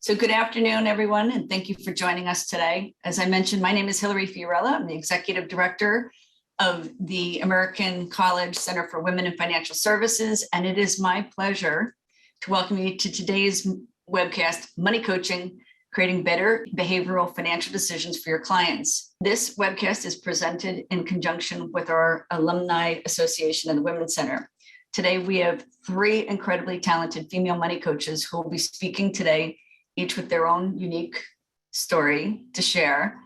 So good afternoon, everyone, and thank you for joining us today. As I mentioned, my name is Hilary Fiorella. I'm the Executive Director of the American College Center for Women in Financial Services, and it is my pleasure to welcome you to today's webcast, Money Coaching, Creating Better Behavioral Financial Decisions for Your Clients. This webcast is presented in conjunction with our Alumni Association and the Women's Center. Today, we have three incredibly talented female money coaches who will be speaking today, each with their own unique story to share.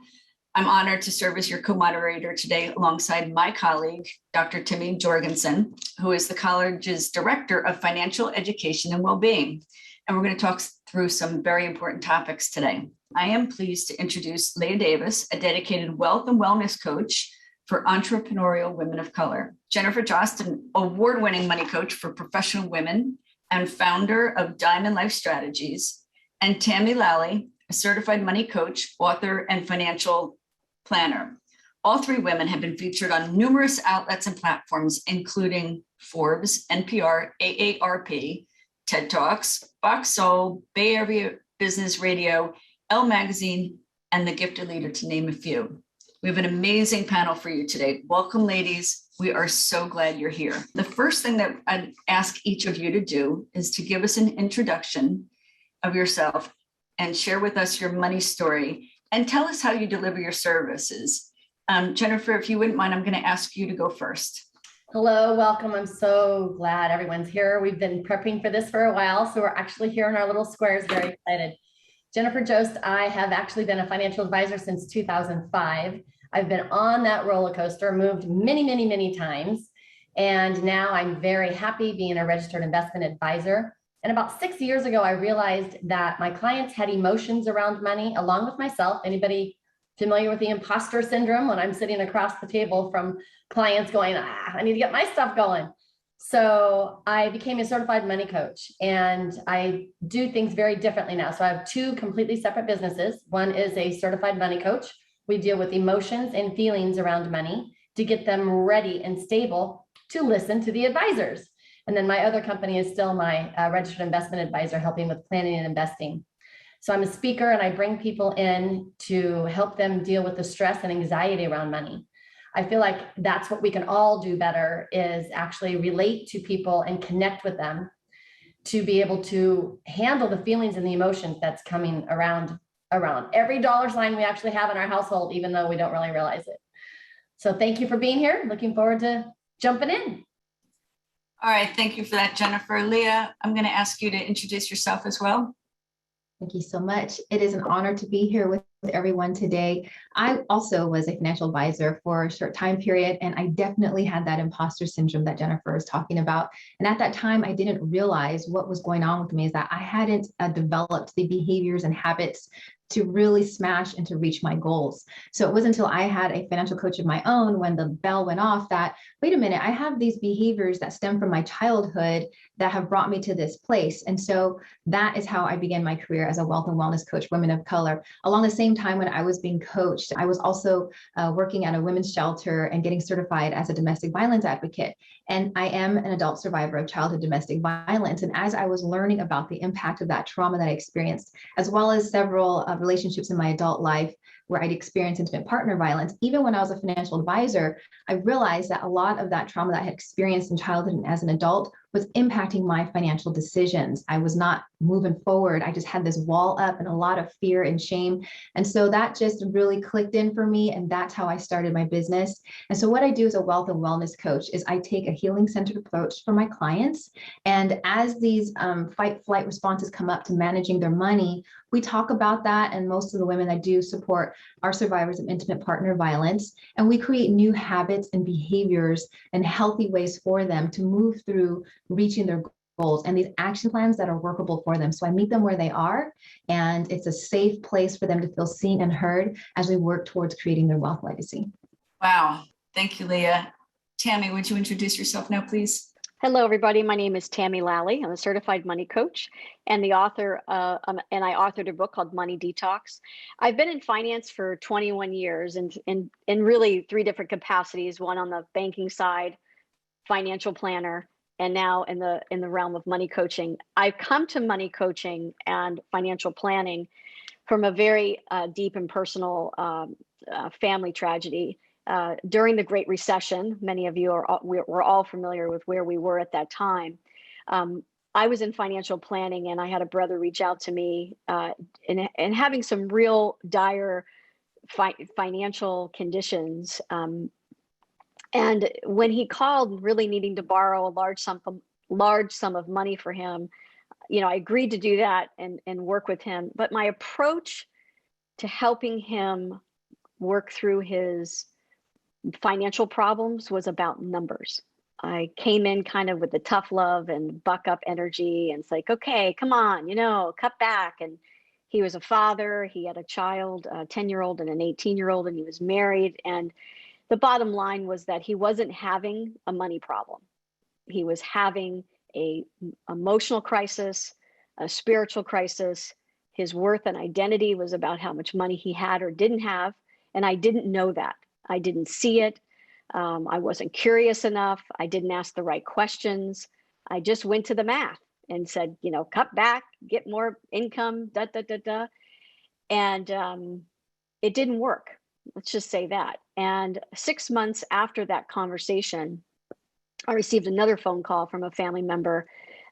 I'm honored to serve as your co-moderator today alongside my colleague, Dr. Timi Jorgensen, who is the college's Director of Financial Education and Wellbeing. And we're going to talk through some very important topics today. I am pleased to introduce Leah Davis, a dedicated wealth and wellness coach for entrepreneurial women of color. Jennifer Jost, an award-winning money coach for professional women and founder of Diamond Life Strategies. And Tammy, Lally, a certified money coach, author, and financial planner. All three women have been featured on numerous outlets and platforms, including Forbes, NPR, AARP, TED Talks, Fox Soul, Bay Area Business Radio, Elle Magazine, and The Gifted Leader, to name a few. We have an amazing panel for you today. Welcome, ladies. We are so glad you're here. The first thing that I'd ask each of you to do is to give us an introduction of yourself and share with us your money story and tell us how you deliver your services. Jennifer, if you wouldn't mind, I'm going to ask you to go first. Hello, welcome. I'm so glad everyone's here. We've been prepping for this for a while, so we're actually here in our little squares, very excited. Jennifer Jost, I have actually been a financial advisor since 2005. I've been on that roller coaster, moved many times, and now I'm very happy being a registered investment advisor. And about 6 years ago, I realized that my clients had emotions around money, along with myself. Anybody familiar with the imposter syndrome when I'm sitting across the table from clients going, I need to get my stuff going. So I became a certified money coach, and I do things very differently now. So I have two completely separate businesses. One is a certified money coach. We deal with emotions and feelings around money to get them ready and stable to listen to the advisors. And then my other company is still my registered investment advisor, helping with planning and investing. So I'm a speaker, and I bring people in to help them deal with the stress and anxiety around money. I feel like that's what we can all do better, is actually relate to people and connect with them to be able to handle the feelings and the emotions that's coming around every dollar sign we actually have in our household, even though we don't really realize it. So thank you for being here. Looking forward to jumping in. All right, thank you for that, Jennifer. Leah, I'm going to ask you to introduce yourself as well. Thank you so much. It is an honor to be here with everyone today. I also was a financial advisor for a short time period, and I definitely had that imposter syndrome that Jennifer is talking about. And at that time, I didn't realize what was going on with me, is that I hadn't developed the behaviors and habits to really smash and to reach my goals. So it wasn't until I had a financial coach of my own, when the bell went off, that, wait a minute, I have these behaviors that stem from my childhood that have brought me to this place. And so that is how I began my career as a wealth and wellness coach, women of color. Along the same time when I was being coached, I was also working at a women's shelter and getting certified as a domestic violence advocate. And I am an adult survivor of childhood domestic violence. And as I was learning about the impact of that trauma that I experienced, as well as several relationships in my adult life where I'd experienced intimate partner violence, even when I was a financial advisor, I realized that a lot of that trauma that I had experienced in childhood and as an adult was impacting my financial decisions. I was not moving forward. I just had this wall up and a lot of fear and shame. And so that just really clicked in for me. And that's how I started my business. And so what I do as a wealth and wellness coach is I take a healing-centered approach for my clients. And as these fight-flight responses come up to managing their money, we talk about that. And most of the women I do support are survivors of intimate partner violence. And we create new habits and behaviors and healthy ways for them to move through reaching their goals and these action plans that are workable for them. So I meet them where they are, and it's a safe place for them to feel seen and heard as we work towards creating their wealth legacy. Wow. Thank you, Leah. Tammy, would you introduce yourself now, please? Hello, everybody. My name is Tammy Lally. I'm a certified money coach and the author, and I authored a book called Money Detox. I've been in finance for 21 years and in really three different capacities, one on the banking side, financial planner, and now in the realm of money coaching. I've come to money coaching and financial planning from a very deep and personal family tragedy. During the Great Recession, many of you we're all familiar with where we were at that time. I was in financial planning, and I had a brother reach out to me and having some real dire financial conditions. And when he called, really needing to borrow a large sum of money for him, I agreed to do that and work with him. But my approach to helping him work through his financial problems was about numbers. I came in kind of with the tough love and buck up energy, and it's like, okay, come on, cut back. And he was a father. He had a child, a 10-year-old and an 18-year-old, and he was married. And the bottom line was that he wasn't having a money problem. He was having a emotional crisis, a spiritual crisis. His worth and identity was about how much money he had or didn't have. And I didn't know that. I didn't see it. I wasn't curious enough. I didn't ask the right questions. I just went to the math and said, cut back, get more income, And it didn't work. Let's just say that. And 6 months after that conversation, I received another phone call from a family member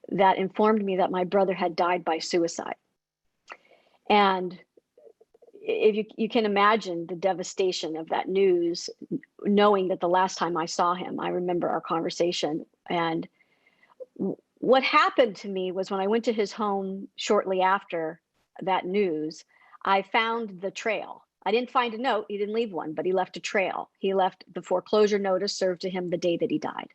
that informed me that my brother had died by suicide. And if you can imagine the devastation of that news, knowing that the last time I saw him, I remember our conversation. And what happened to me was when I went to his home shortly after that news, I found the trail. I didn't find a note. He didn't leave one, but he left a trail. He left the foreclosure notice served to him the day that he died.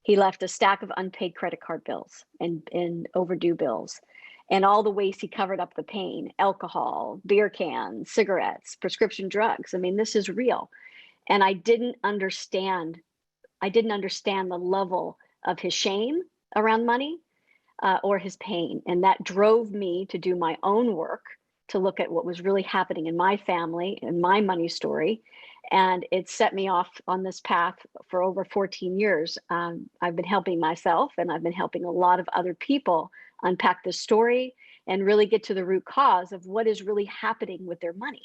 He left a stack of unpaid credit card bills and overdue bills, and all the ways he covered up the pain: alcohol, beer cans, cigarettes, prescription drugs. I mean, this is real. And I didn't understand the level of his shame around money or his pain. And that drove me to do my own work, to look at what was really happening in my family and my money story. And it set me off on this path for over 14 years. I've been helping myself, and I've been helping a lot of other people unpack the story and really get to the root cause of what is really happening with their money.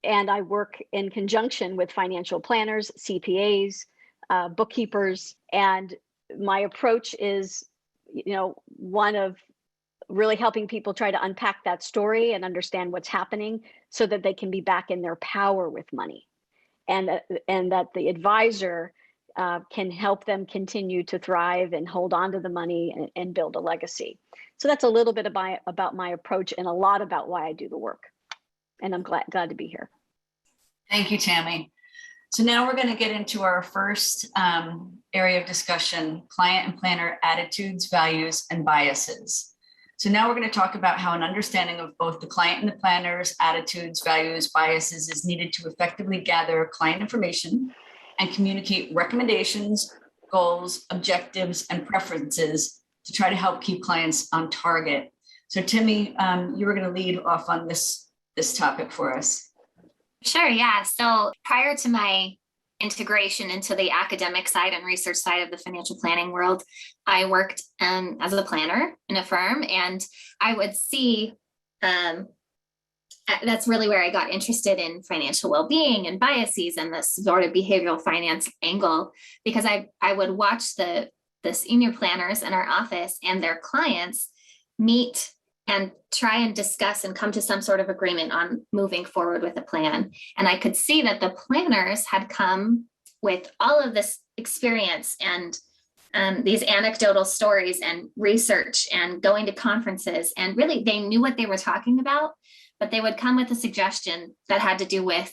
And I work in conjunction with financial planners, CPAs, bookkeepers. And my approach is, one of really helping people try to unpack that story and understand what's happening so that they can be back in their power with money. And that the advisor can help them continue to thrive and hold on to the money and build a legacy. So that's a little bit about my approach, and a lot about why I do the work. And I'm glad to be here. Thank you, Tammy. So now we're going to get into our first area of discussion: client and planner attitudes, values, and biases. So now we're going to talk about how an understanding of both the client and the planner's attitudes, values, biases is needed to effectively gather client information and communicate recommendations, goals, objectives, and preferences to try to help keep clients on target. So Timi, you were going to lead off on this topic for us. Sure, yeah. So prior to my integration into the academic side and research side of the financial planning world, I worked as a planner in a firm, and I would see that's really where I got interested in financial well-being and biases and this sort of behavioral finance angle, because I would watch the senior planners in our office and their clients meet and try and discuss and come to some sort of agreement on moving forward with a plan. And I could see that the planners had come with all of this experience and these anecdotal stories and research and going to conferences. And really, they knew what they were talking about, but they would come with a suggestion that had to do with,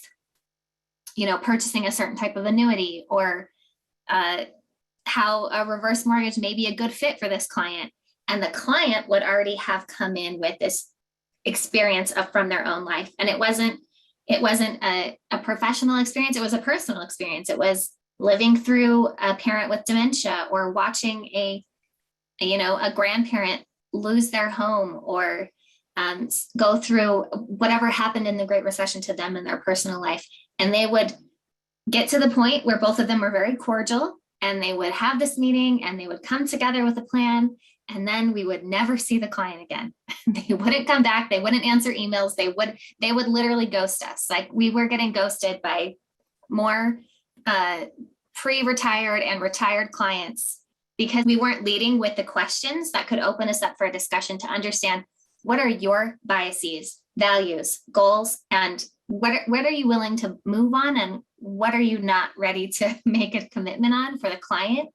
purchasing a certain type of annuity, or how a reverse mortgage may be a good fit for this client. And the client would already have come in with this experience from their own life. And it wasn't a professional experience. It was a personal experience. It was living through a parent with dementia, or watching a grandparent lose their home, or go through whatever happened in the Great Recession to them in their personal life. And they would get to the point where both of them were very cordial and they would have this meeting and they would come together with a plan. And then we would never see the client again. They wouldn't come back. They wouldn't answer emails. They would literally ghost us. Like, we were getting ghosted by more pre-retired and retired clients because we weren't leading with the questions that could open us up for a discussion to understand what are your biases, values, goals, and what are you willing to move on, and what are you not ready to make a commitment on for the client.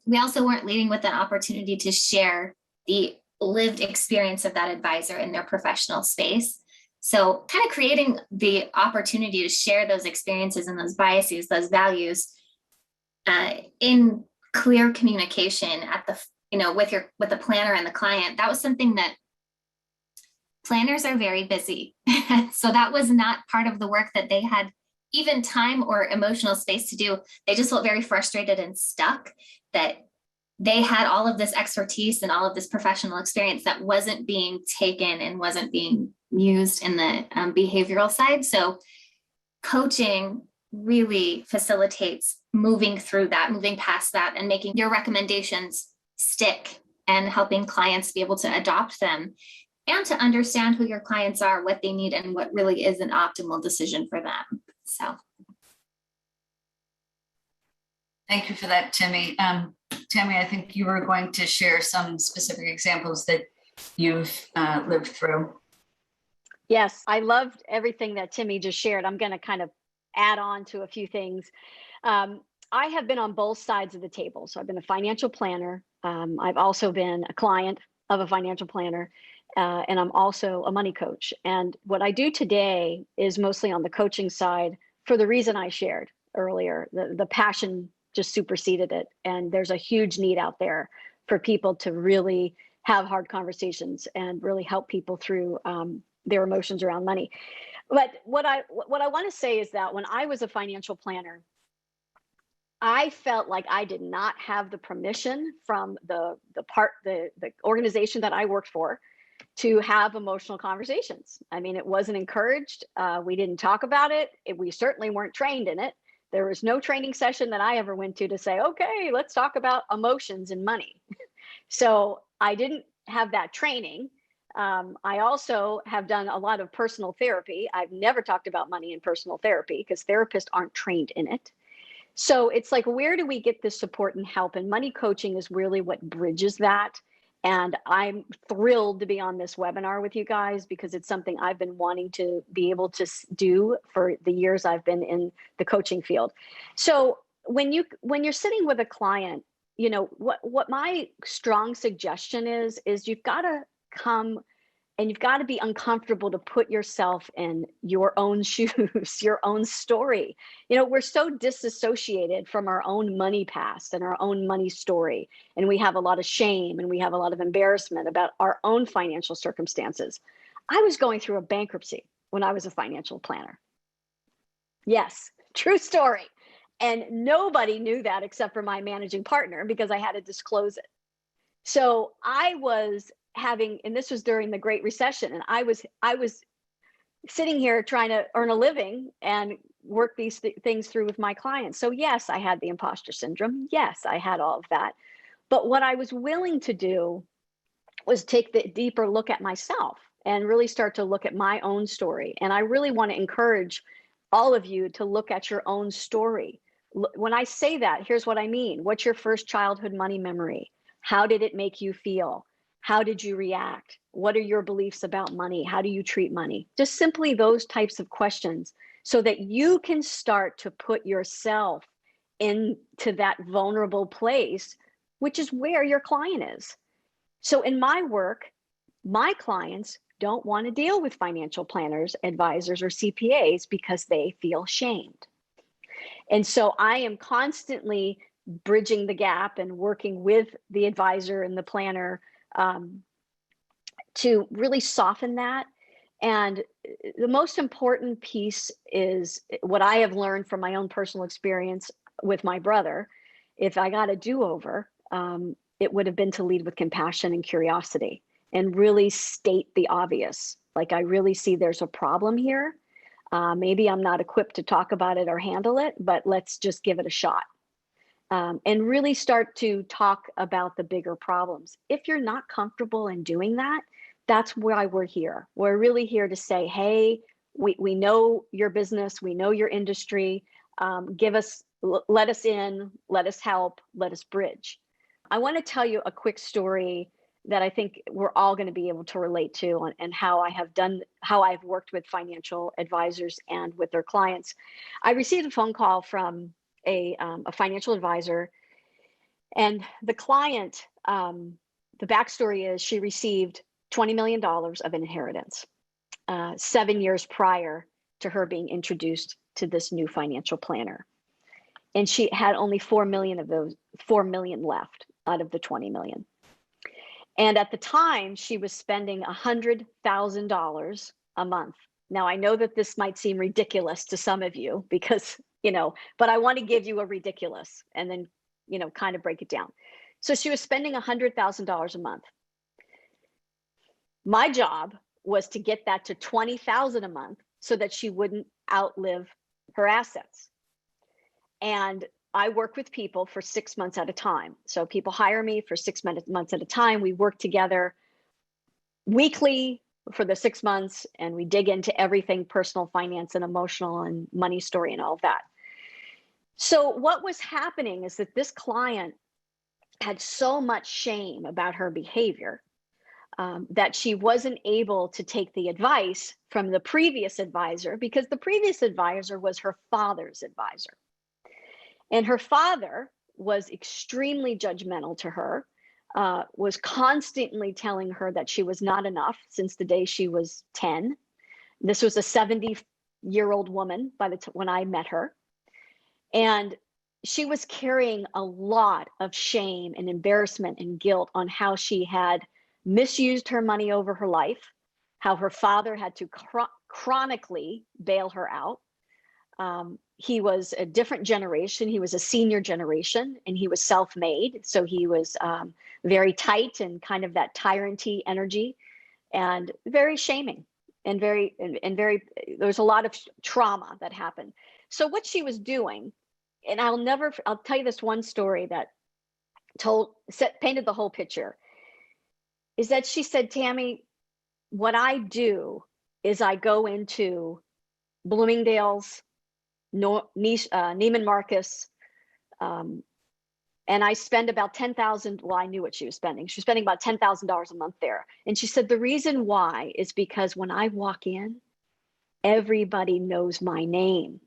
We also weren't leading with an opportunity to share the lived experience of that advisor in their professional space. So kind of creating the opportunity to share those experiences and those biases, those values in clear communication at the, with the planner and the client. That was something that planners are very busy. So that was not part of the work that they had even time or emotional space to do. They just felt very frustrated and stuck that they had all of this expertise and all of this professional experience that wasn't being taken and wasn't being used in the behavioral side. So coaching really facilitates moving through that, moving past that, and making your recommendations stick and helping clients be able to adopt them and to understand who your clients are, what they need, and what really is an optimal decision for them. So. Thank you for that, Timi. Tammy, I think you were going to share some specific examples that you've lived through. Yes, I loved everything that Timi just shared. I'm going to kind of add on to a few things. I have been on both sides of the table. So I've been a financial planner. I've also been a client of a financial planner, and I'm also a money coach. And what I do today is mostly on the coaching side for the reason I shared earlier. The passion just superseded it. And there's a huge need out there for people to really have hard conversations and really help people through their emotions around money. But what I want to say is that when I was a financial planner, I felt like I did not have the permission from the organization that I worked for to have emotional conversations. I mean, it wasn't encouraged. We didn't talk about it. We certainly weren't trained in it. There was no training session that I ever went to say, okay, let's talk about emotions and money. So I didn't have that training. I also have done a lot of personal therapy. I've never talked about money in personal therapy because therapists aren't trained in it. So it's like, where do we get this support and help? And money coaching is really what bridges that. And I'm thrilled to be on this webinar with you guys because it's something I've been wanting to be able to do for the years I've been in the coaching field. So when you're sitting with a client, what my strong suggestion is you've got to come and you've got to be uncomfortable to put yourself in your own shoes, your own story. We're so disassociated from our own money past and our own money story. And we have a lot of shame and we have a lot of embarrassment about our own financial circumstances. I was going through a bankruptcy when I was a financial planner. Yes, true story. And nobody knew that except for my managing partner because I had to disclose it. So I was and this was during the Great Recession, and I was sitting here trying to earn a living and work these things through with my clients. So yes, I had the imposter syndrome. Yes, I had all of that. But what I was willing to do was take the deeper look at myself and really start to look at my own story. And I really want to encourage all of you to look at your own story. When I say that, here's what I mean. What's your first childhood money memory? How did it make you feel? How did you react? What are your beliefs about money? How do you treat money? Just simply those types of questions so that you can start to put yourself into that vulnerable place, which is where your client is. So in my work, my clients don't want to deal with financial planners, advisors, or CPAs because they feel shamed. And so I am constantly bridging the gap and working with the advisor and the planner to really soften that. And the most important piece is what I have learned from my own personal experience with my brother. If I got a do-over, it would have been to lead with compassion and curiosity and really state the obvious. Like, I really see there's a problem here. Maybe I'm not equipped to talk about it or handle it, but let's just give it a shot. and really start to talk about the bigger problems. If you're not comfortable in doing that, that's why we're here. We're really here to say, hey, we know your business, we know your industry, let us in, let us help, let us bridge. I want to tell you a quick story that I think we're all going to be able to relate to, and how I've worked with financial advisors and with their clients. I received a phone call from a financial advisor, and the client, the backstory is she received $20 million of inheritance 7 years prior to her being introduced to this new financial planner. And she had only 4 million left out of the 20 million. And at the time, she was spending $100,000 a month. Now, I know that this might seem ridiculous to some of you because, but I want to give you a ridiculous and then, kind of break it down. So she was spending $100,000 a month. My job was to get that to $20,000 a month so that she wouldn't outlive her assets. And I work with people for 6 months at a time. So people hire me for 6 months at a time. We work together weekly for the 6 months, and we dig into everything personal finance and emotional and money story and all of that. So what was happening is that this client had so much shame about her behavior that she wasn't able to take the advice from the previous advisor, because the previous advisor was her father's advisor. And her father was extrememely judgmental to her, was constantly telling her that she was not enough since the day she was 10. This was a 70-year-old woman when I met her. And she was carrying a lot of shame and embarrassment and guilt on how she had misused her money over her life, how her father had to chronically bail her out. He was a different generation. He was a senior generation, and he was self-made. So he was very tight and kind of that tyrant-y energy, and very shaming, and very, there was a lot of trauma that happened. So what she was doing, and I'll tell you this one story that painted the whole picture, is that she said, Tammy, what I do is I go into Bloomingdale's, Neiman Marcus, and I spend about $10,000. Well, I knew what she was spending. She was spending about $10,000 a month there. And she said, the reason why is because when I walk in, everybody knows my name.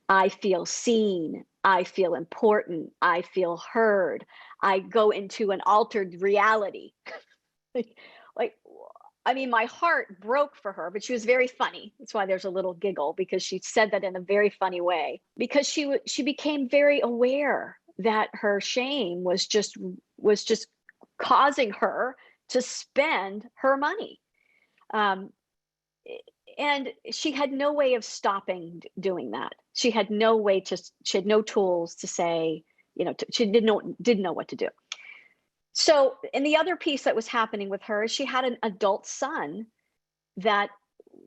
I feel seen. I feel important. I feel heard. I go into an altered reality. My heart broke for her, but she was very funny. That's why there's a little giggle, because she said that in a very funny way, because she became very aware that her shame was just causing her to spend her money. And she had no way of stopping doing that. She had no tools to say, she didn't know what to do. So, and the other piece that was happening with her is she had an adult son that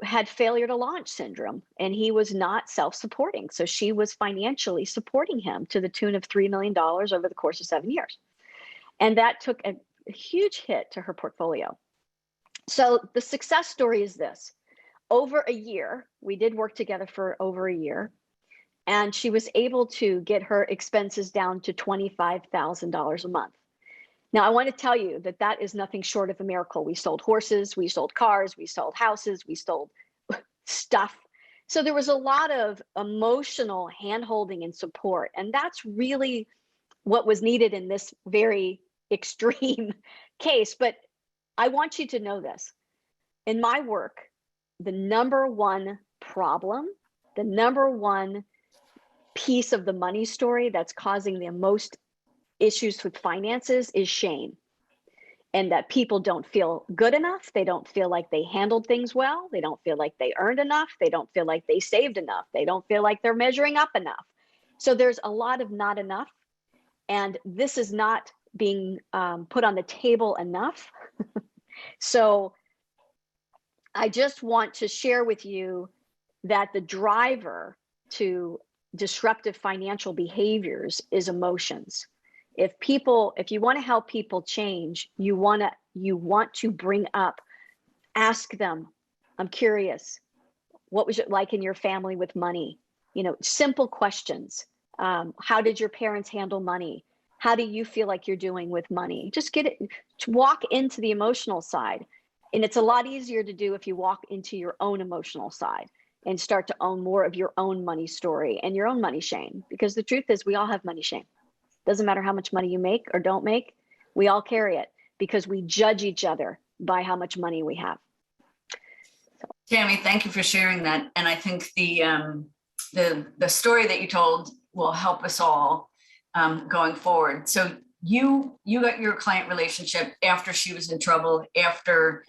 had failure to launch syndrome, and he was not self-supporting. So she was financially supporting him to the tune of $3 million over the course of 7 years. And that took a huge hit to her portfolio. So the success story is this. Over a year, we did work together for over a year, and she was able to get her expenses down to $25,000 a month. Now, I want to tell you that is nothing short of a miracle. We sold horses, we sold cars, we sold houses, we sold stuff. So there was a lot of emotional handholding and support. And that's really what was needed in this very extreme case. But I want you to know this. In my work, the number one problem, the number one piece of the money story that's causing the most issues with finances is shame. And that people don't feel good enough. They don't feel like they handled things well. They don't feel like they earned enough. They don't feel like they saved enough. They don't feel like they're measuring up enough. So there's a lot of not enough. And this is not being put on the table enough. So I just want to share with you that the driver to disruptive financial behaviors is emotions. If you want to help people change, you want to bring up, ask them, I'm curious, what was it like in your family with money? Simple questions. How did your parents handle money? How do you feel like you're doing with money? Just get it, to walk into the emotional side. And it's a lot easier to do if you walk into your own emotional side and start to own more of your own money story and your own money shame. Because the truth is, we all have money shame. Doesn't matter how much money you make or don't make, we all carry it because we judge each other by how much money we have. Tammy, thank you for sharing that. And I think the story that you told will help us all going forward. So you got your client relationship after she was in trouble, after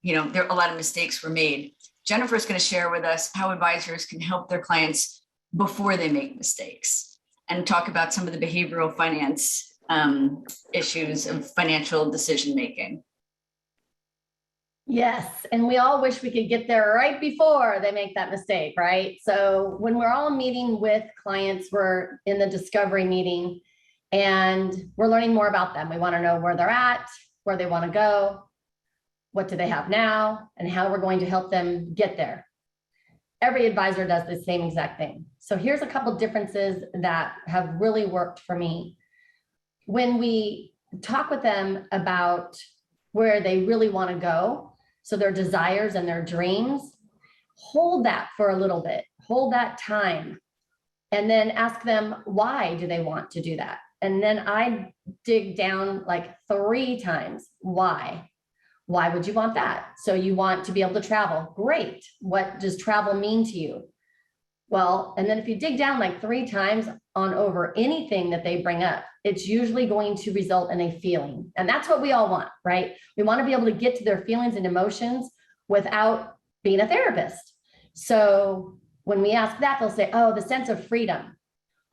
a lot of mistakes were made. Jennifer's going to share with us how advisors can help their clients before they make mistakes and talk about some of the behavioral finance issues of financial decision making. Yes, and we all wish we could get there right before they make that mistake, right? So when we're all meeting with clients, we're in the discovery meeting and we're learning more about them. We want to know where they're at, where they want to go, what do they have now, and how we're going to help them get there. Every advisor does the same exact thing. So here's a couple differences that have really worked for me. When we talk with them about where they really want to go, so their desires and their dreams, hold that for a little bit, hold that time, and then ask them, why do they want to do that? And then I dig down like 3 times. Why? Why would you want that? So you want to be able to travel. Great. What does travel mean to you? Well, and then if you dig down like 3 times on over anything that they bring up, it's usually going to result in a feeling. And that's what we all want, right? We want to be able to get to their feelings and emotions without being a therapist. So when we ask that, they'll say, oh, the sense of freedom,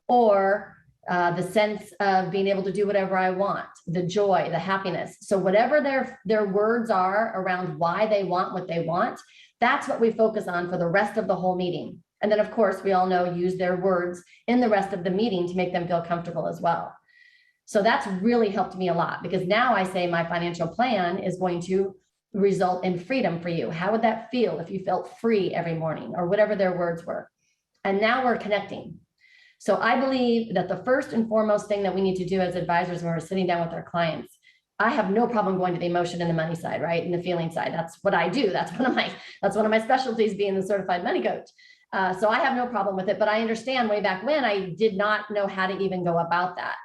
or the sense of being able to do whatever I want, the joy, the happiness. So whatever their words are around why they want what they want, that's what we focus on for the rest of the whole meeting. And then of course, we all know, use their words in the rest of the meeting to make them feel comfortable as well. So that's really helped me a lot, because now I say my financial plan is going to result in freedom for you. How would that feel if you felt free every morning, or whatever their words were? And now we're connecting. So I believe that the first and foremost thing that we need to do as advisors when we're sitting down with our clients, I have no problem going to the emotion and the money side, right? And the feeling side. That's what I do. That's one of my specialties, being the certified money coach. So I have no problem with it, but I understand way back when I did not know how to even go about that.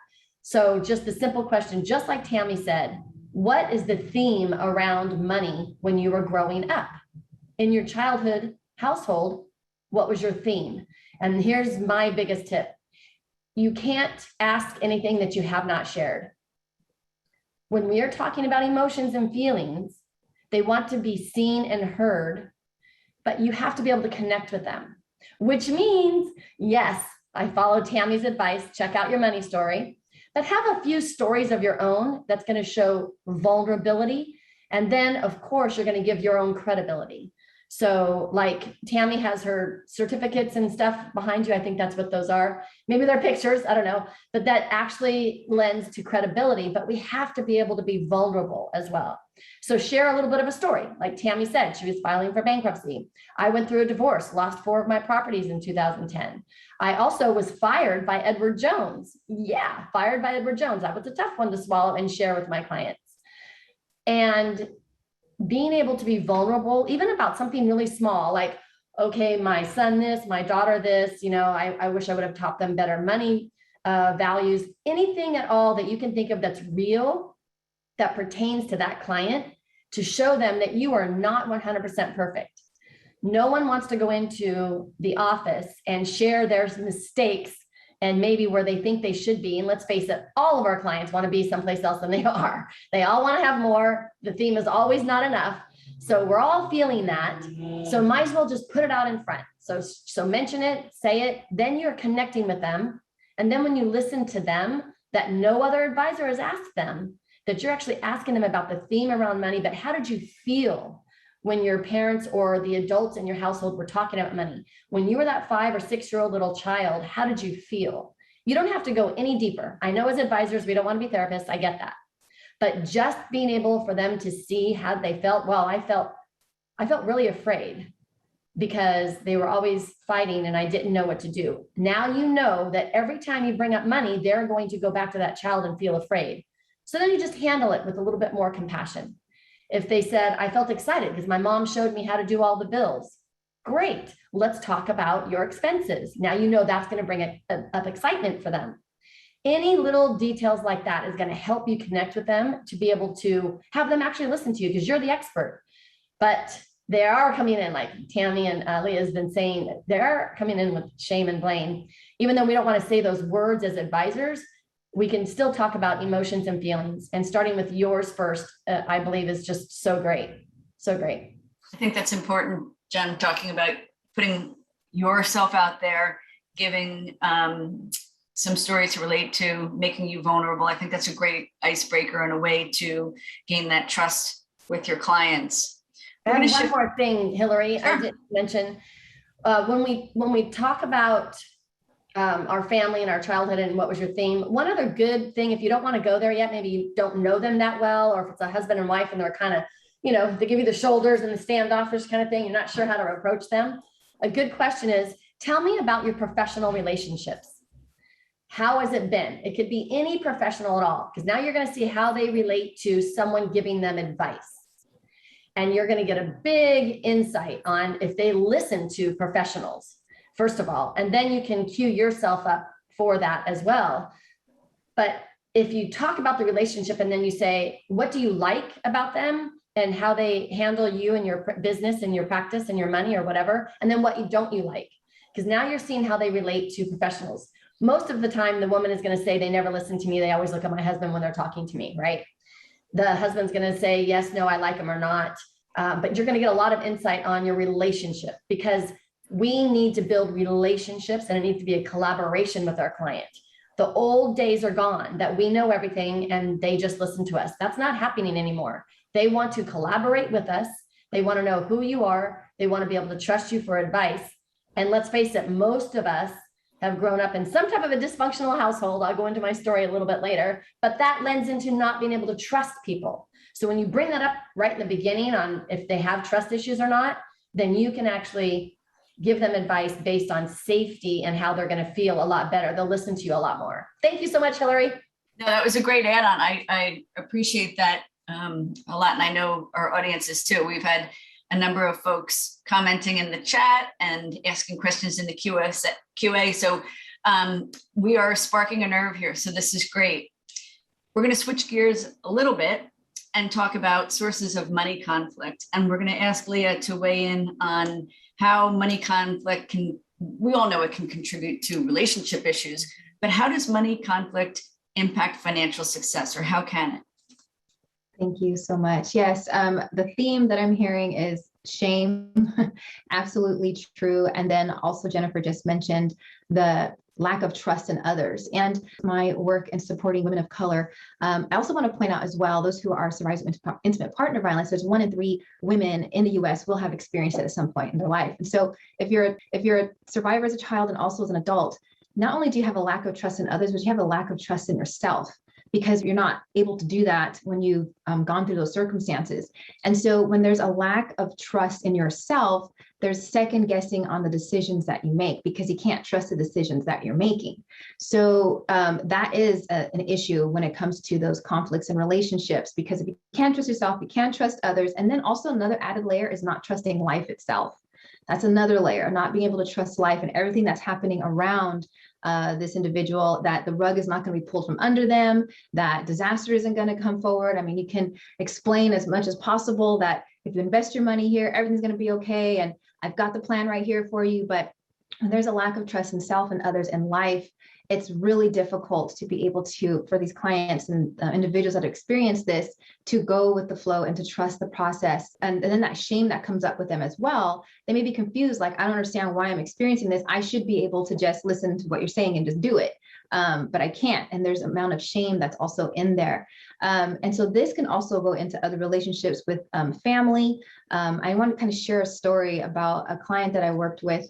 So just the simple question, just like Tammy said, what is the theme around money when you were growing up? In your childhood household, what was your theme? And here's my biggest tip. You can't ask anything that you have not shared. When we are talking about emotions and feelings, they want to be seen and heard, but you have to be able to connect with them, which means, yes, I follow Tammy's advice, check out your money story, but have a few stories of your own that's going to show vulnerability. And then of course, you're going to give your own credibility. So like Tammy has her certificates and stuff behind you. I think that's what those are. Maybe they're pictures, I don't know, but that actually lends to credibility, but we have to be able to be vulnerable as well. So share a little bit of a story. Like Tammy said, she was filing for bankruptcy. I went through a divorce, lost 4 of my properties in 2010. I also was fired by Edward Jones. Yeah, fired by Edward Jones. That was a tough one to swallow and share with my clients. And being able to be vulnerable, even about something really small, like, okay, my son this, my daughter this, I wish I would have taught them better money values, anything at all that you can think of that's real, that pertains to that client, to show them that you are not 100% perfect. No one wants to go into the office and share their mistakes and maybe where they think they should be. And let's face it, all of our clients want to be someplace else than they are. They all want to have more. The theme is always not enough. So we're all feeling that. So might as well just put it out in front. So mention it, say it, then you're connecting with them. And then when you listen to them, that no other advisor has asked them, that you're actually asking them about the theme around money, but how did you feel when your parents or the adults in your household were talking about money? When you were that 5 or 6-year-old little child, how did you feel? You don't have to go any deeper. I know as advisors, we don't want to be therapists. I get that. But just being able for them to see how they felt, well, I felt really afraid because they were always fighting and I didn't know what to do. Now you know that every time you bring up money, they're going to go back to that child and feel afraid. So then you just handle it with a little bit more compassion. If they said, I felt excited because my mom showed me how to do all the bills. Great, let's talk about your expenses. Now you know that's going to bring up excitement for them. Any little details like that is going to help you connect with them to be able to have them actually listen to you because you're the expert. But they are coming in, like Tammy and Leah has been saying, they're coming in with shame and blame. Even though we don't want to say those words as advisors, we can still talk about emotions and feelings. And starting with yours first, I believe is just so great. So great. I think that's important, Jen, talking about putting yourself out there, giving some stories to relate to, making you vulnerable. I think that's a great icebreaker and a way to gain that trust with your clients. And one more thing, Hilary, sure. I didn't mention, when we talk about our family and our childhood and what was your theme, one other good thing, if you don't want to go there yet, maybe you don't know them that well, or if it's a husband and wife and they're kind of, they give you the shoulders and the standoffish kind of thing, you're not sure how to approach them. A good question is, tell me about your professional relationships. How has it been? It could be any professional at all, because now you're going to see how they relate to someone giving them advice. And you're going to get a big insight on if they listen to professionals, first of all, and then you can cue yourself up for that as well. But if you talk about the relationship and then you say, what do you like about them and how they handle you and your business and your practice and your money or whatever, and then what don't you like? Because now you're seeing how they relate to professionals. Most of the time, the woman is going to say, they never listen to me. They always look at my husband when they're talking to me, right? The husband's going to say, yes, no, I like him or not. But you're going to get a lot of insight on your relationship, because we need to build relationships and it needs to be a collaboration with our client. The old days are gone that we know everything and they just listen to us. That's not happening anymore. They want to collaborate with us. They want to know who you are. They want to be able to trust you for advice. And let's face it, most of us have grown up in some type of a dysfunctional household. I'll go into my story a little bit later, but that lends into not being able to trust people. So when you bring that up right in the beginning on if they have trust issues or not, then you can actually give them advice based on safety and how they're going to feel a lot better. They'll listen to you a lot more. Thank you so much, Hilary. No, that was a great add-on. I appreciate that a lot. And I know our audiences too. We've had a number of folks commenting in the chat and asking questions in the QA. So we are sparking a nerve here. So this is great. We're going to switch gears a little bit and talk about sources of money conflict. And we're going to ask Leah to weigh in on how money conflict we all know it can contribute to relationship issues, but how does money conflict impact financial success, or how can it? Thank you so much. Yes, the theme that I'm hearing is shame, absolutely true. And then also Jennifer just mentioned the lack of trust in others. And my work in supporting women of color, I also want to point out as well, those who are survivors of intimate partner violence, there's 1 in 3 women in the US will have experienced it at some point in their life. And so if you're a survivor as a child and also as an adult, not only do you have a lack of trust in others, but you have a lack of trust in yourself, because you're not able to do that when you've gone through those circumstances. And so when there's a lack of trust in yourself, there's second guessing on the decisions that you make, because you can't trust the decisions that you're making. So that is an issue when it comes to those conflicts in relationships, because if you can't trust yourself, you can't trust others. And then also another added layer is not trusting life itself. That's another layer, not being able to trust life and everything that's happening around this individual, that the rug is not going to be pulled from under them, that disaster isn't going to come forward. I mean, you can explain as much as possible that if you invest your money here, everything's going to be okay. And I've got the plan right here for you. But when there's a lack of trust in self and others in life, it's really difficult to be able to, for these clients and individuals that experience this, to go with the flow and to trust the process. And then that shame that comes up with them as well, they may be confused, like, I don't understand why I'm experiencing this. I should be able to just listen to what you're saying and just do it. but I can't. And there's an amount of shame that's also in there. And so this can also go into other relationships with family. I want to kind of share a story about a client that I worked with,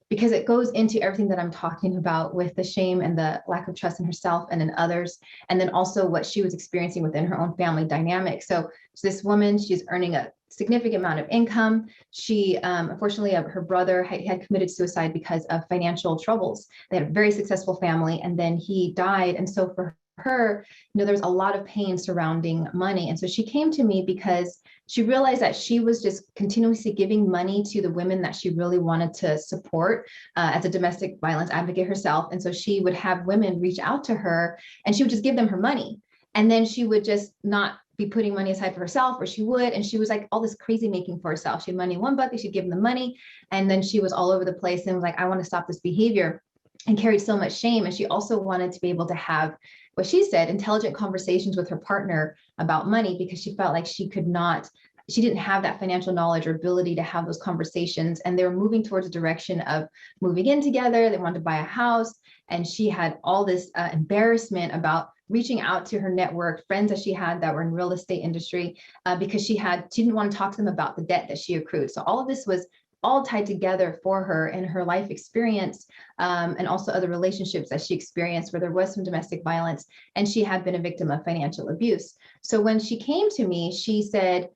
because it goes into everything that I'm talking about with the shame and the lack of trust in herself and in others, and then also what she was experiencing within her own family dynamic. So this woman, she's earning a significant amount of income. She, unfortunately, her brother had committed suicide because of financial troubles. They had a very successful family, and then he died. And so for her, there was a lot of pain surrounding money. And so she came to me because she realized that she was just continuously giving money to the women that she really wanted to support as a domestic violence advocate herself. And so she would have women reach out to her and she would just give them her money. And then she would just not be putting money aside for herself, or she would. And she was like all this crazy making for herself. She had money in one bucket, she'd give them the money. And then she was all over the place and was like, I want to stop this behavior, and carried so much shame. And she also wanted to be able to have, what she said, intelligent conversations with her partner about money, because she felt like she didn't have that financial knowledge or ability to have those conversations. And they were moving towards a direction of moving in together. They wanted to buy a house. And she had all this embarrassment about reaching out to her network, friends that she had that were in real estate industry, because she didn't want to talk to them about the debt that she accrued. So all of this was all tied together for her in her life experience, and also other relationships that she experienced where there was some domestic violence, and she had been a victim of financial abuse. So when she came to me, she said,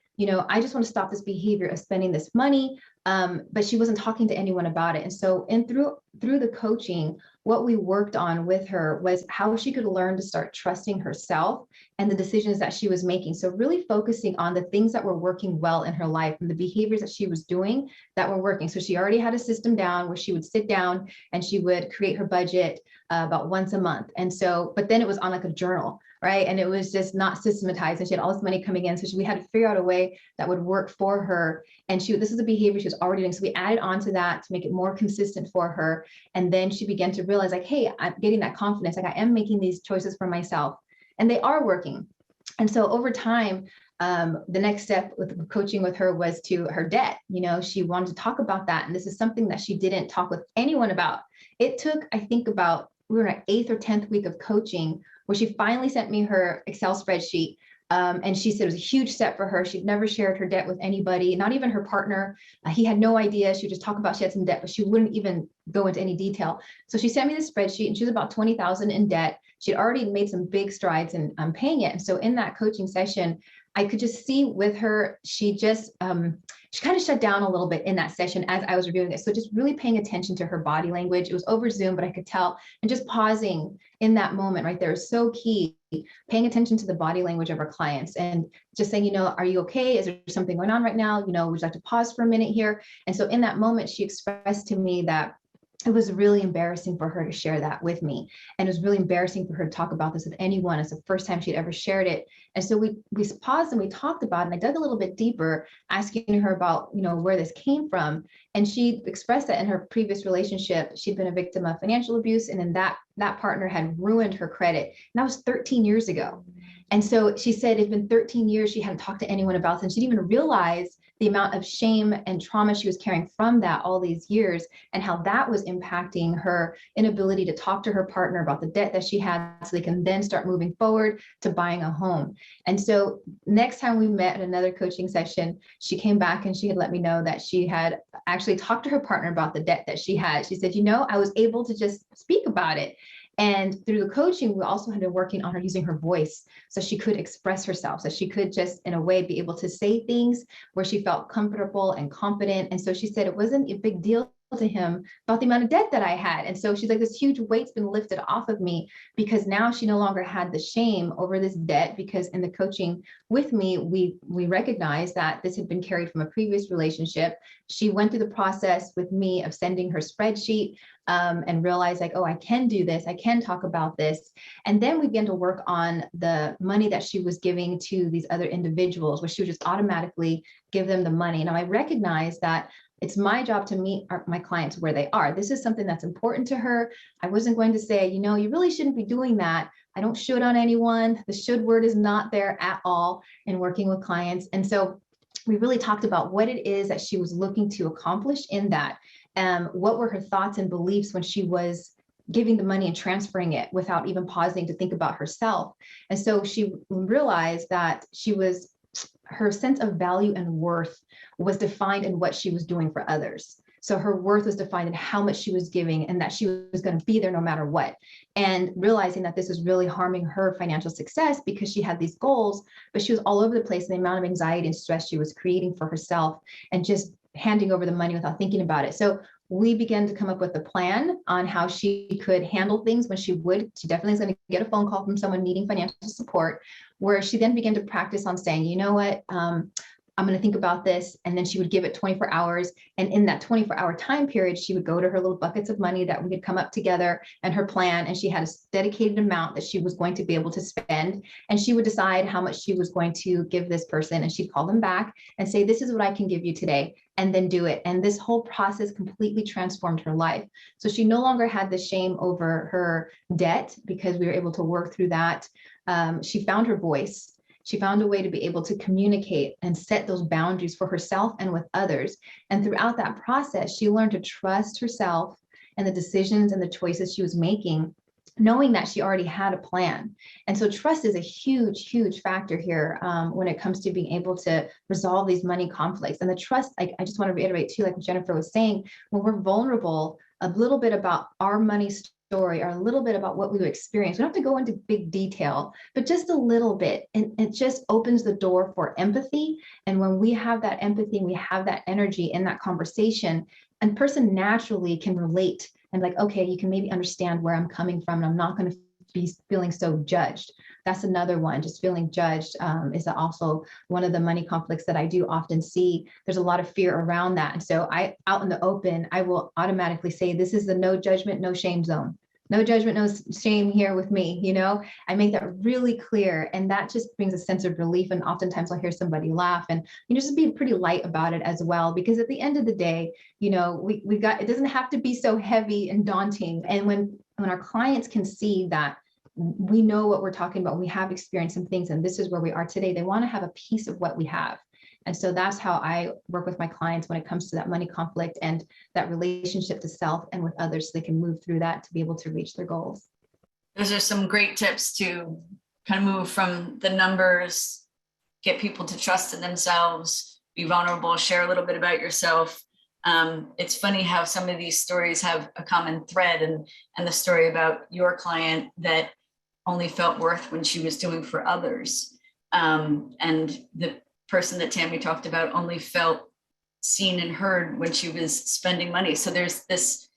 I just want to stop this behavior of spending this money, but she wasn't talking to anyone about it. And so through the coaching, what we worked on with her was how she could learn to start trusting herself and the decisions that she was making. So really focusing on the things that were working well in her life and the behaviors that she was doing that were working. So she already had a system down where she would sit down and she would create her budget about once a month. And so, but then it was on like a journal, right? And it was just not systematized, and she had all this money coming in. So we had to figure out a way that would work for her. And this is a behavior she was already doing. So we added on to that to make it more consistent for her. And then she began to realize like, hey, I'm getting that confidence. Like I am making these choices for myself and they are working. And so over time, the next step with coaching with her was to her debt. She wanted to talk about that. And this is something that she didn't talk with anyone about. It took, I think we were in our 8th or 10th week of coaching where she finally sent me her Excel spreadsheet. And she said it was a huge step for her. She'd never shared her debt with anybody, not even her partner. He had no idea. She would just talk about she had some debt, but she wouldn't even go into any detail. So she sent me this spreadsheet, and she was about $20,000 in debt. She'd already made some big strides in paying it. And so in that coaching session, I could just see with her, she kind of shut down a little bit in that session as I was reviewing it. So just really paying attention to her body language. It was over Zoom, but I could tell, and just pausing in that moment right there is so key. Paying attention to the body language of our clients and just saying, are you okay? Is there something going on right now? Would you like to pause for a minute here? And so in that moment, she expressed to me that it was really embarrassing for her to share that with me. And it was really embarrassing for her to talk about this with anyone. It's the first time she'd ever shared it. And so we paused and we talked about it, and I dug a little bit deeper, asking her about, where this came from. And she expressed that in her previous relationship, she'd been a victim of financial abuse. And then that partner had ruined her credit. And that was 13 years ago. And so she said it'd been 13 years she hadn't talked to anyone about this, and she didn't even realize the amount of shame and trauma she was carrying from that all these years, and how that was impacting her inability to talk to her partner about the debt that she had, so they can then start moving forward to buying a home. And so next time we met at another coaching session, she came back and she had let me know that she had actually talked to her partner about the debt that she had. She said, I was able to just speak about it. And through the coaching, we also had been working on her using her voice so she could express herself, so she could just in a way be able to say things where she felt comfortable and confident. And so she said it wasn't a big deal to him about the amount of debt that I had. And so she's like, this huge weight's been lifted off of me, because now she no longer had the shame over this debt, because in the coaching with me, we recognized that this had been carried from a previous relationship. She went through the process with me of sending her spreadsheet, and realized like, oh, I can do this. I can talk about this. And then we began to work on the money that she was giving to these other individuals, where she would just automatically give them the money. Now I recognize that it's my job to meet my clients where they are. This is something that's important to her. I wasn't going to say, you really shouldn't be doing that. I don't should on anyone. The should word is not there at all in working with clients. And so we really talked about what it is that she was looking to accomplish in that. What were her thoughts and beliefs when she was giving the money and transferring it without even pausing to think about herself. And so she realized that her sense of value and worth was defined in what she was doing for others. So her worth was defined in how much she was giving, and that she was going to be there no matter what. And realizing that this was really harming her financial success because she had these goals, but she was all over the place in the amount of anxiety and stress she was creating for herself and just handing over the money without thinking about it. So we began to come up with a plan on how she could handle things when she would. She definitely is going to get a phone call from someone needing financial support, where she then began to practice on saying, you know what, I'm going to think about this. And then she would give it 24 hours. And in that 24-hour time period, she would go to her little buckets of money that we had come up together and her plan. And she had a dedicated amount that she was going to be able to spend. And she would decide how much she was going to give this person. And she'd call them back and say, this is what I can give you today, and then do it. And this whole process completely transformed her life. So she no longer had the shame over her debt because we were able to work through that. She found her voice. She found a way to be able to communicate and set those boundaries for herself and with others. And throughout that process, she learned to trust herself and the decisions and the choices she was making, knowing that she already had a plan. And so trust is a huge, huge factor here when it comes to being able to resolve these money conflicts. And the trust, I just want to reiterate too, like Jennifer was saying, when we're vulnerable, a little bit about our money story or a little bit about what we've experienced. We don't have to go into big detail, but just a little bit. And it just opens the door for empathy. And when we have that empathy, we have that energy in that conversation, and person naturally can relate and like, okay, you can maybe understand where I'm coming from, and I'm not going to be feeling so judged. That's another one. Just feeling judged is also one of the money conflicts that I do often see. There's a lot of fear around that. And so out in the open, I will automatically say, this is the no judgment, no shame zone. No judgment, no shame here with me. You know, I make that really clear, and that just brings a sense of relief. And oftentimes I'll hear somebody laugh, and just be pretty light about it as well, because at the end of the day, we got, it doesn't have to be so heavy and daunting. And when our clients can see that we know what we're talking about, we have experienced some things, and this is where we are today, they want to have a piece of what we have. And so that's how I work with my clients when it comes to that money conflict and that relationship to self and with others, so they can move through that to be able to reach their goals. Those are some great tips to kind of move from the numbers, get people to trust in themselves, be vulnerable, share a little bit about yourself. It's funny how some of these stories have a common thread, and the story about your client that only felt worth when she was doing for others. And the person that Tammy talked about only felt seen and heard when she was spending money. So there's this,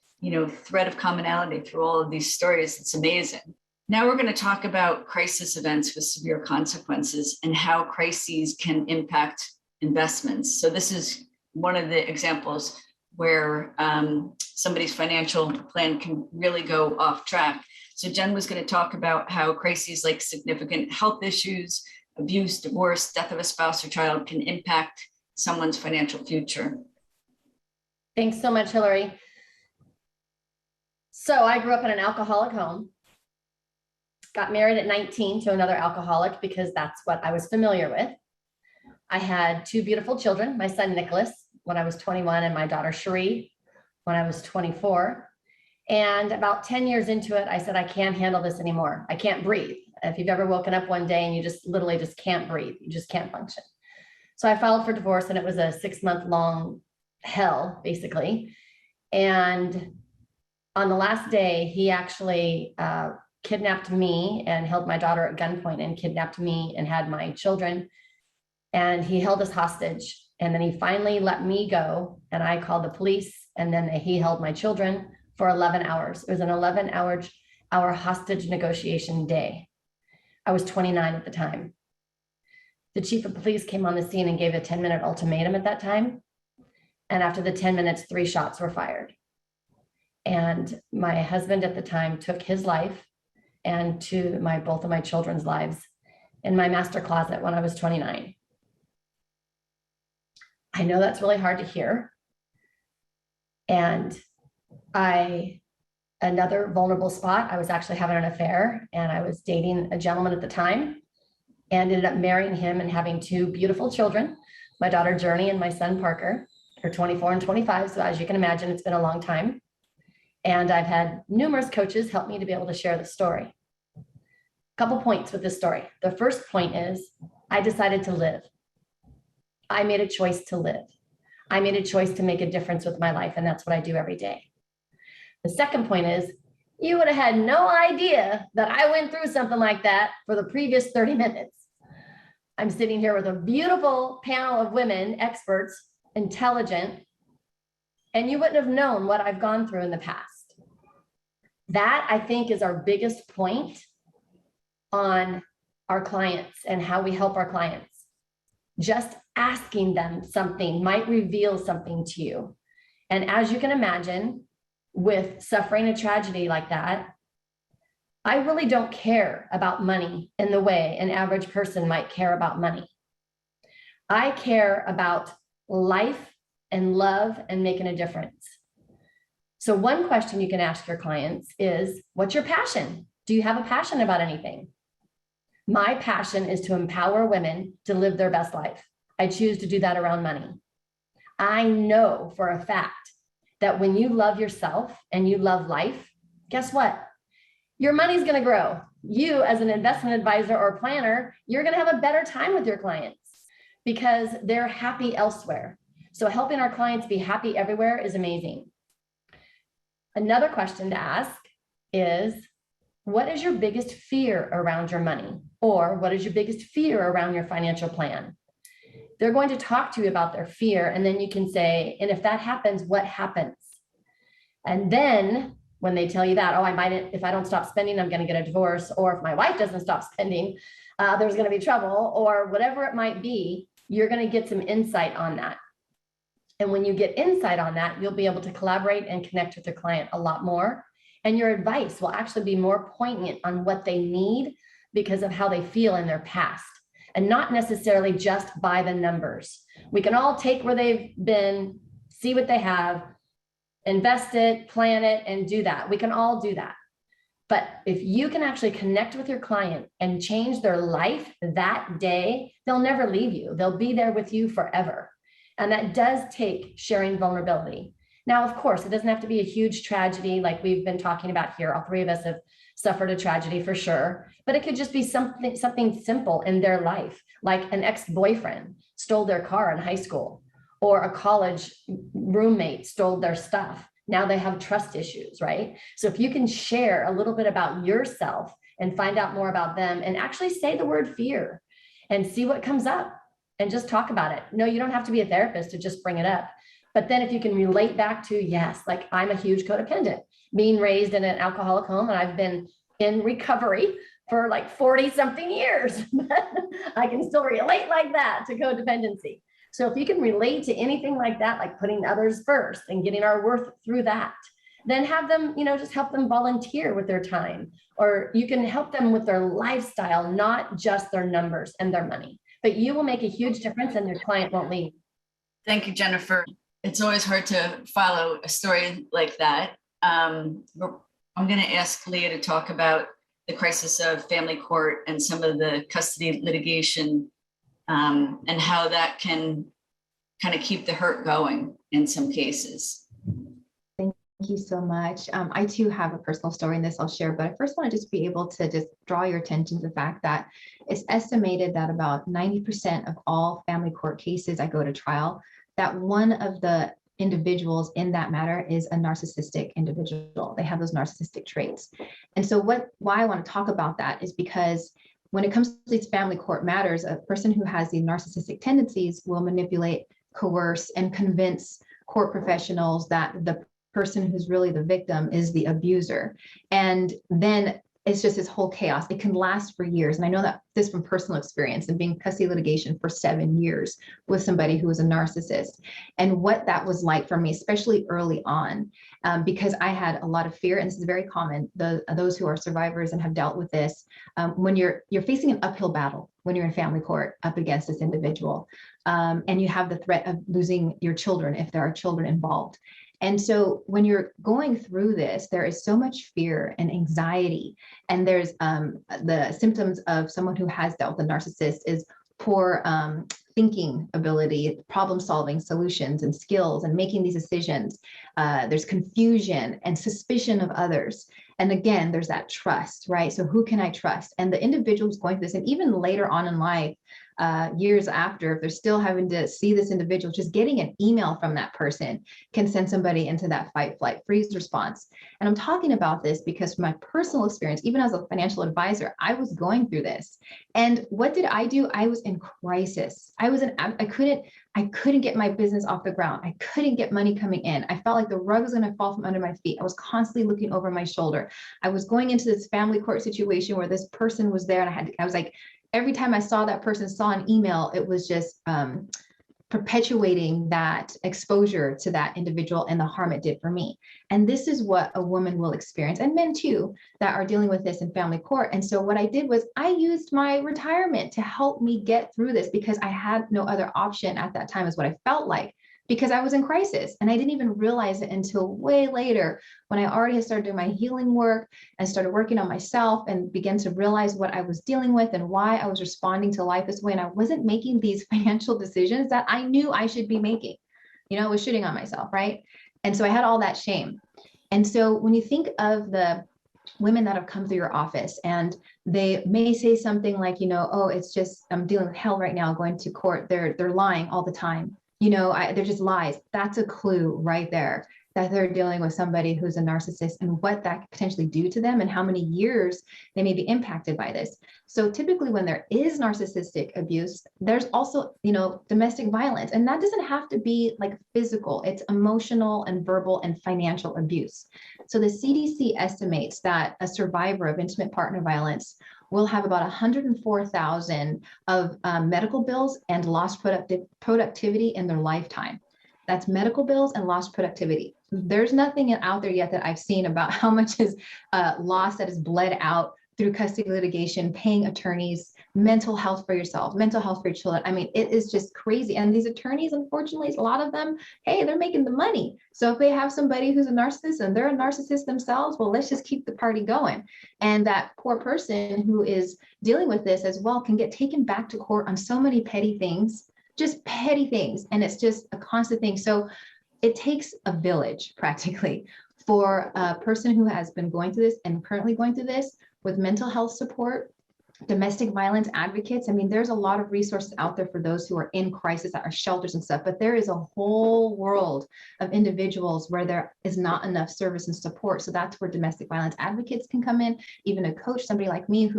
thread of commonality through all of these stories. It's amazing. Now we're going to talk about crisis events with severe consequences and how crises can impact investments. So this is one of the examples where somebody's financial plan can really go off track. So Jen was going to talk about how crises like significant health issues, abuse, divorce, death of a spouse or child can impact someone's financial future. Thanks so much, Hilary. So I grew up in an alcoholic home, got married at 19 to another alcoholic because that's what I was familiar with. I had two beautiful children, my son, Nicholas, when I was 21, and my daughter, Cherie, when I was 24. And about 10 years into it, I said, I can't handle this anymore. I can't breathe. If you've ever woken up one day and you just literally just can't breathe, you just can't function. So I filed for divorce, and it was a 6-month-long hell, basically. And on the last day, he actually kidnapped me and held my daughter at gunpoint and kidnapped me and had my children. And he held us hostage. And then he finally let me go, and I called the police, and then he held my children for 11 hours. It was an 11-hour hostage negotiation day. I was 29 at the time. The chief of police came on the scene and gave a 10-minute ultimatum at that time. And after the 10 minutes, 3 shots were fired. And my husband at the time took his life and both of my children's lives in my master closet when I was 29. I know that's really hard to hear. And another vulnerable spot, I was actually having an affair, and I was dating a gentleman at the time and ended up marrying him and having 2 beautiful children, my daughter Journey and my son Parker. They're 24 and 25. So as you can imagine, it's been a long time. And I've had numerous coaches help me to be able to share the story. A couple points with this story. The first point is I decided to live. I made a choice to live. I made a choice to make a difference with my life, and that's what I do every day. The second point is you would have had no idea that I went through something like that for the previous 30 minutes. I'm sitting here with a beautiful panel of women, experts, intelligent, and you wouldn't have known what I've gone through in the past. That, I think, is our biggest point on our clients and how we help our clients. Just asking them something might reveal something to you. And as you can imagine, with suffering a tragedy like that, I really don't care about money in the way an average person might care about money. I care about life and love and making a difference. So one question you can ask your clients is, what's your passion? Do you have a passion about anything? My passion is to empower women to live their best life. I choose to do that around money. I know for a fact that when you love yourself and you love life, guess what? Your money's going to grow. You, as an investment advisor or planner, you're going to have a better time with your clients because they're happy elsewhere. So helping our clients be happy everywhere is amazing. Another question to ask is, what is your biggest fear around your money? Or what is your biggest fear around your financial plan? They're going to talk to you about their fear, and then you can say, and if that happens, what happens? And then when they tell you that, oh, I might, if I don't stop spending, I'm going to get a divorce, or if my wife doesn't stop spending, there's going to be trouble, or whatever it might be, you're going to get some insight on that. And when you get insight on that, you'll be able to collaborate and connect with your client a lot more. And your advice will actually be more poignant on what they need because of how they feel in their past, and not necessarily just by the numbers. We can all take where they've been, see what they have, invest it, plan it, and do that. We can all do that. But if you can actually connect with your client and change their life that day, they'll never leave you. They'll be there with you forever. And that does take sharing vulnerability. Now, of course, it doesn't have to be a huge tragedy like we've been talking about here. All three of us have suffered a tragedy for sure, but it could just be something simple in their life, like an ex-boyfriend stole their car in high school, or a college roommate stole their stuff. Now they have trust issues, right? So if you can share a little bit about yourself and find out more about them and actually say the word fear and see what comes up and just talk about it. No, you don't have to be a therapist to just bring it up. But then if you can relate back to, yes, like I'm a huge codependent, being raised in an alcoholic home, and I've been in recovery for like 40 something years, I can still relate like that to codependency. So if you can relate to anything like that, like putting others first and getting our worth through that, then have them, just help them volunteer with their time, or you can help them with their lifestyle, not just their numbers and their money, but you will make a huge difference and your client won't leave. Thank you, Jennifer. It's always hard to follow a story like that. I'm going to ask Leah to talk about the crisis of family court and some of the custody litigation, and how that can kind of keep the hurt going in some cases. Thank you so much. I too have a personal story in this I'll share, but I first want to just be able to just draw your attention to the fact that it's estimated that about 90% of all family court cases that go to trial, that one of the individuals in that matter is a narcissistic individual. They have those narcissistic traits. And so why I want to talk about that is because when it comes to these family court matters, a person who has these narcissistic tendencies will manipulate, coerce, and convince court professionals that the person who's really the victim is the abuser. And then it's just this whole chaos. It can last for years. And I know that this from personal experience and being custody litigation for 7 years with somebody who was a narcissist, and what that was like for me, especially early on, because I had a lot of fear. And this is very common. Those who are survivors and have dealt with this, when you're facing an uphill battle, when you're in family court up against this individual, and you have the threat of losing your children if there are children involved. And so when you're going through this, there is so much fear and anxiety. And there's the symptoms of someone who has dealt with a narcissist is poor thinking ability, problem solving solutions and skills and making these decisions. There's confusion and suspicion of others. And again, there's that trust, right? So who can I trust? And the individual who's going through this, and even later on in life, years after, if they're still having to see this individual, just getting an email from that person can send somebody into that fight, flight, freeze response. And I'm talking about this because from my personal experience, even as a financial advisor, I was going through this. And what did I do? I was in crisis. I couldn't get my business off the ground. I couldn't get money coming in. I felt like the rug was going to fall from under my feet. I was constantly looking over my shoulder. I was going into this family court situation where this person was there, and I was like, every time I saw that person saw an email, it was just perpetuating that exposure to that individual and the harm it did for me. And this is what a woman will experience, and men too, that are dealing with this in family court. And so what I did was I used my retirement to help me get through this, because I had no other option at that time, is what I felt like, because I was in crisis. And I didn't even realize it until way later, when I already had started doing my healing work and started working on myself and began to realize what I was dealing with and why I was responding to life this way. And I wasn't making these financial decisions that I knew I should be making. I was shitting on myself, right? And so I had all that shame. And so when you think of the women that have come through your office, and they may say something like, oh, it's just, I'm dealing with hell right now, going to court. They're lying all the time. They're just lies. That's a clue right there that they're dealing with somebody who's a narcissist, and what that could potentially do to them and how many years they may be impacted by this. So typically when there is narcissistic abuse, there's also, domestic violence, and that doesn't have to be like physical. It's emotional and verbal and financial abuse. So the CDC estimates that a survivor of intimate partner violence will have about 104,000 of medical bills and lost productivity in their lifetime. That's medical bills and lost productivity. There's nothing out there yet that I've seen about how much is lost that is bled out through custody litigation, paying attorneys, mental health for yourself, mental health for your children. I mean, it is just crazy. And these attorneys, unfortunately, a lot of them, hey, they're making the money. So if they have somebody who's a narcissist and they're a narcissist themselves, well, let's just keep the party going. And that poor person who is dealing with this as well can get taken back to court on so many petty things, just petty things. And it's just a constant thing. So it takes a village practically for a person who has been going through this and currently going through this, with mental health support, domestic violence advocates. I mean, there's a lot of resources out there for those who are in crisis, that are shelters and stuff, but there is a whole world of individuals where there is not enough service and support. So that's where domestic violence advocates can come in, even a coach, somebody like me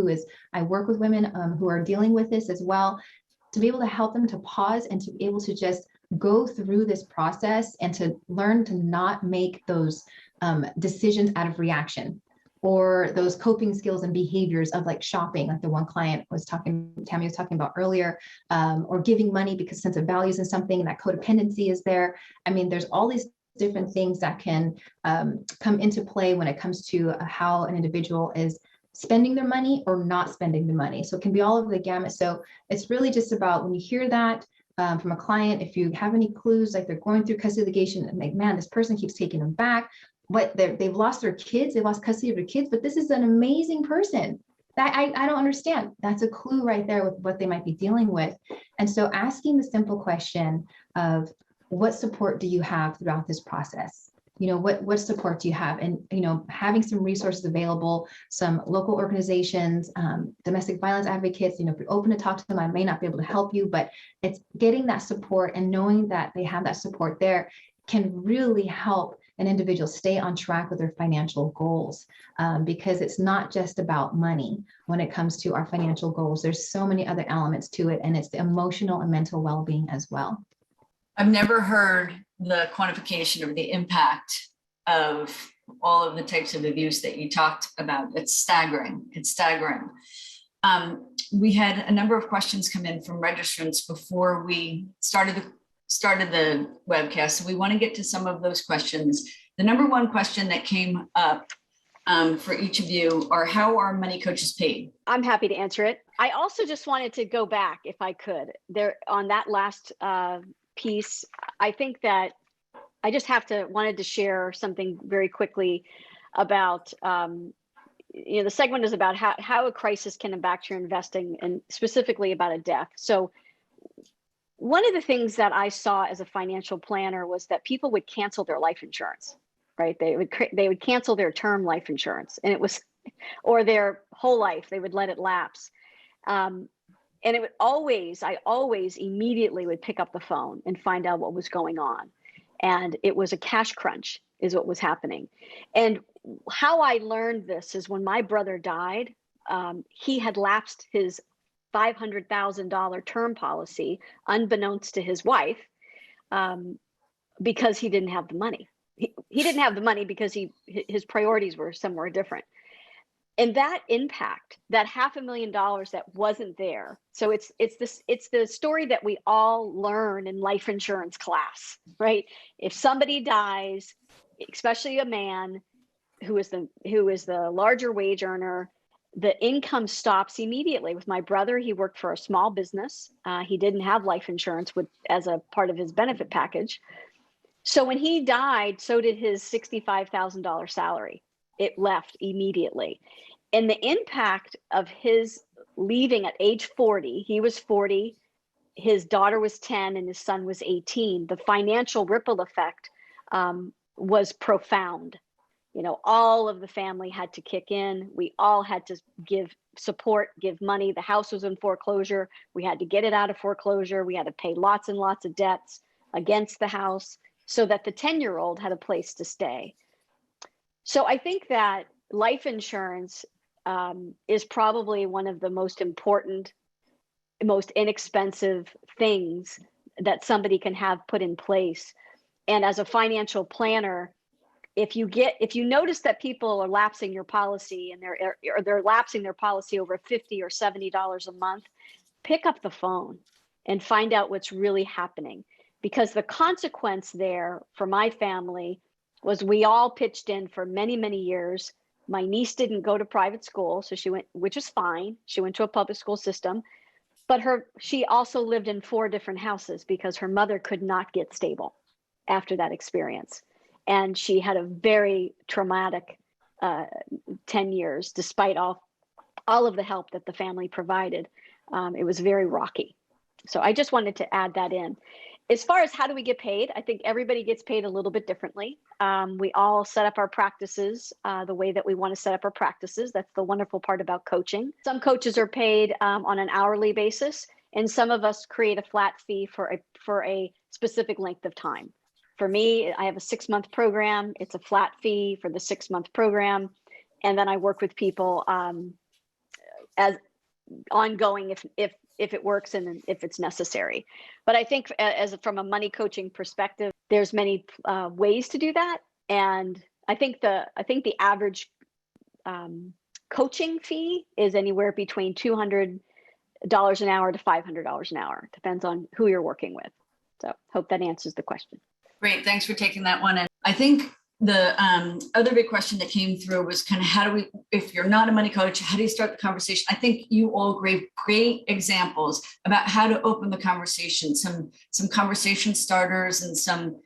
I work with women who are dealing with this as well, to be able to help them to pause and to be able to just go through this process and to learn to not make those decisions out of reaction, or those coping skills and behaviors of like shopping, like the one client Tammy was talking about earlier, or giving money because sense of values in something, and that codependency is there. I mean, there's all these different things that can come into play when it comes to how an individual is spending their money or not spending the money. So it can be all over the gamut. So it's really just about, when you hear that from a client, if you have any clues, like they're going through custody litigation and like, man, this person keeps taking them back. They've lost their kids, they've lost custody of their kids, but this is an amazing person that I don't understand. That's a clue right there with what they might be dealing with. And so asking the simple question of, what support do you have throughout this process? What support do you have? And, having some resources available, some local organizations, domestic violence advocates, if you're open to talk to them, I may not be able to help you, but it's getting that support and knowing that they have that support there can really help an individual stay on track with their financial goals, because it's not just about money when it comes to our financial goals. There's so many other elements to it, and it's the emotional and mental well-being as well. I've never heard the quantification of the impact of all of the types of abuse that you talked about. It's staggering. It's staggering. We had a number of questions come in from registrants before we started the webcast. So we want to get to some of those questions. The number one question that came up for each of you are, how are money coaches paid? I'm happy to answer it. I also just wanted to go back, if I could, there on that last piece. I think that I just wanted to share something very quickly about, the segment is about how a crisis can impact your investing, and specifically about a death. So one of the things that I saw as a financial planner was that people would cancel their life insurance, right? They would cancel their term life insurance, and it was, or their whole life, they would let it lapse. And it would I always immediately would pick up the phone and find out what was going on. And it was a cash crunch is what was happening. And how I learned this is when my brother died, he had lapsed his $500,000 term policy, unbeknownst to his wife, because he didn't have the money. He didn't have the money because his priorities were somewhere different. And that impact, that $500,000 that wasn't there. So it's the story that we all learn in life insurance class, right? If somebody dies, especially a man who is the larger wage earner, the income stops immediately. With my brother, he worked for a small business. He didn't have life insurance as a part of his benefit package. So when he died, so did his $65,000 salary. It left immediately. And the impact of his leaving at age 40, he was 40, his daughter was 10, and his son was 18. The financial ripple effect was profound. You know, all of the family had to kick in. We all had to give support, give money. The house was in foreclosure. We had to get it out of foreclosure. We had to pay lots and lots of debts against the house so that the 10-year-old had a place to stay. So I think that life insurance is probably one of the most important, most inexpensive things that somebody can have put in place. And as a financial planner, if you notice that people are lapsing your policy and they're lapsing their policy over $50 or $70 a month, pick up the phone and find out what's really happening. Because the consequence there for my family was we all pitched in for many, many years. My niece didn't go to private school, so she went, which is fine. She went to a public school system, but she also lived in 4 different houses because her mother could not get stable after that experience. And she had a very traumatic 10 years, despite all of the help that the family provided. It was very rocky. So I just wanted to add that in. As far as how do we get paid, I think everybody gets paid a little bit differently. We all set up our practices the way that we want to set up our practices. That's the wonderful part about coaching. Some coaches are paid on an hourly basis, and some of us create a flat fee for a specific length of time. For me, I have a 6-month program. It's a flat fee for the 6-month program. And then I work with people as ongoing if it works and if it's necessary. But I think from a money coaching perspective, there's many ways to do that. And I think the average coaching fee is anywhere between $200 an hour to $500 an hour. Depends on who you're working with. So hope that answers the question. Great, thanks for taking that one. And I think the other big question that came through was kind of if you're not a money coach, how do you start the conversation? I think you all gave great examples about how to open the conversation, some conversation starters and some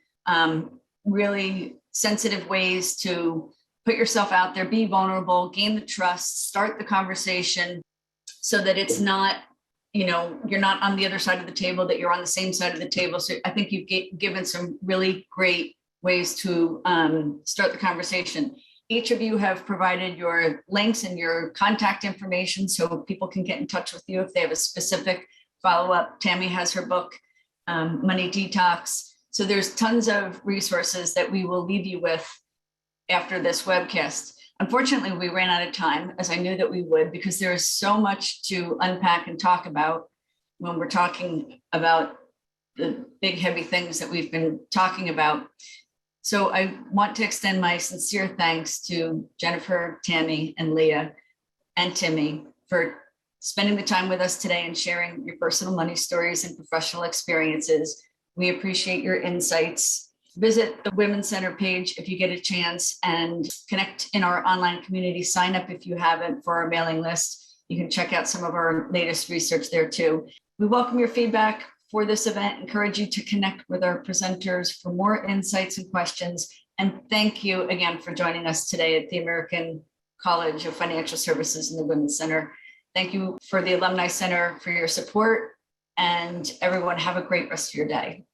really sensitive ways to put yourself out there, be vulnerable, gain the trust, start the conversation so that it's not, you're not on the other side of the table, that you're on the same side of the table. So I think you've given some really great ways to start the conversation. Each of you have provided your links and your contact information so people can get in touch with you if they have a specific follow-up. Tammy has her book, Money Detox. So there's tons of resources that we will leave you with after this webcast. Unfortunately, we ran out of time, as I knew that we would, because there is so much to unpack and talk about when we're talking about the big, heavy things that we've been talking about. So I want to extend my sincere thanks to Jennifer, Tammy, and Leah, and Timi for spending the time with us today and sharing your personal money stories and professional experiences. We appreciate your insights. Visit the Women's Center page if you get a chance and connect in our online community. Sign up if you haven't for our mailing list. You can check out some of our latest research there too. We welcome your feedback for this event, encourage you to connect with our presenters for more insights and questions. And thank you again for joining us today at the American College of Financial Services and the Women's Center. Thank you for the Alumni Center for your support. and everyone have a great rest of your day.